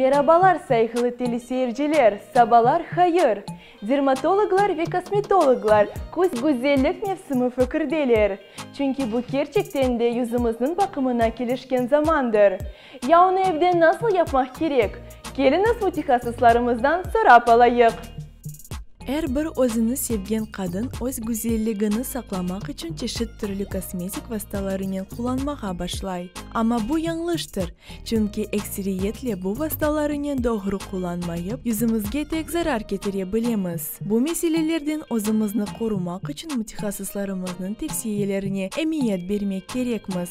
Merhabalar saygılı teleseyirciler, sabahlar hayır. Dermatologlar ve kosmetologlar kuz güzellik mevsimi fikirdeler. Çünkü bu gerçekten de yüzümüzün bakımına gelişken zamandır. Ya onu evde nasıl yapmak gerek? Geliniz mütehassıslarımızdan sorap alayık. Her bir özünü sevgen kadın öz güzelliğini saklamak için çeşit türlü kosmetik vasıtalarını kullanmaya başlay. Ama bu yanlıştır. Çünkü ekseriyetle bu vasıtalarını doğru kullanmayıp yüzümüzge tek zarar getirebiliriz. Bu meselelerden özümüzü korumak için mütehassıslarımızın tavsiyelerine emniyet vermek gerekmez.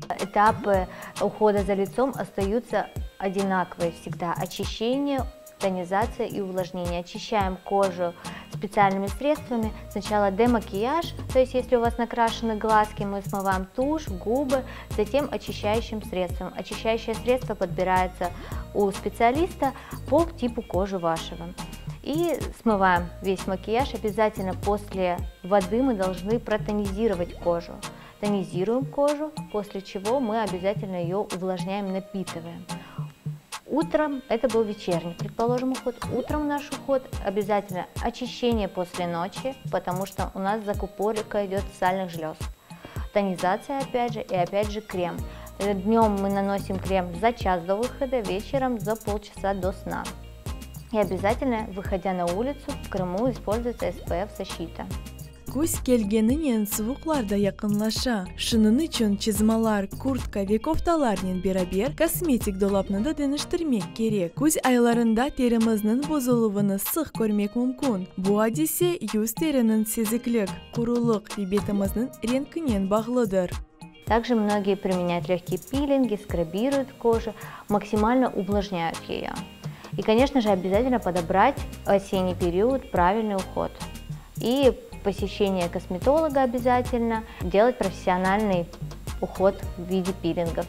Этапы ухода за лицом остаются одинаковые всегда. Очищение, тонизация и увлажнение. Очищаем кожу специальными средствами. Сначала демакияж, то есть если у вас накрашены глазки, мы смываем тушь, губы, затем очищающим средством. Очищающее средство подбирается у специалиста по типу кожи вашего. И смываем весь макияж. Обязательно после воды мы должны протонизировать кожу. Тонизируем кожу, после чего мы обязательно ее увлажняем, напитываем. Утром, это был вечерний, предположим, уход. Утром наш уход обязательно очищение после ночи, потому что у нас закупорка идет сальных желез. Тонизация опять же и опять же крем. Днем мы наносим крем за час до выхода, вечером за полчаса до сна. И обязательно, выходя на улицу, в Крыму используется SPF защита. Kuz kelgeninen soğuklarda yakınlaşa. Şunun için çizmalar, kurtka ve koftalarla beraber kosmetik dolabını da dönüştürmek gerek. Kuz aylarında terimizin bozulduğunu sık görmek mümkün. Bu hadise yüz terinin seziklik, kuruluk ve betimizin renkine bağlıdır. Также многие применяют легкие пилинги, скрабируют кожу, максимально увлажняют ее. И, конечно же, обязательно подобрать в осенний период правильный уход. И посещение косметолога обязательно, делать профессиональный уход в виде пилингов.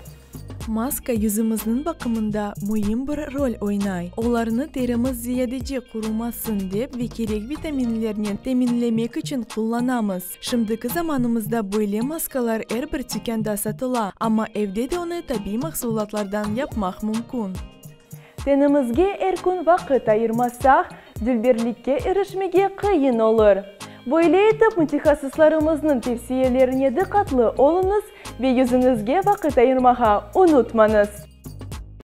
Maska yüzümüzün bakımında mühim bir rol oynay. Onlarını terimiz ziyadece kurumasın dep ve gerek vitaminlerini teminlemek için kullanamız. Şimdiki zamanımızda böyle maskalar her bir dükkanda satıla ama evde de onu tabi mahsulatlardan yapmak mümkün. Tenimizge her gün vakit ayırmazsak, dülberlikke erişmege kıyın olur. Böyle etip mütehassıslarımızın tavsiyelerine dikkatli olunuz ve yüzünüzge vakit ayırmaya unutmanız.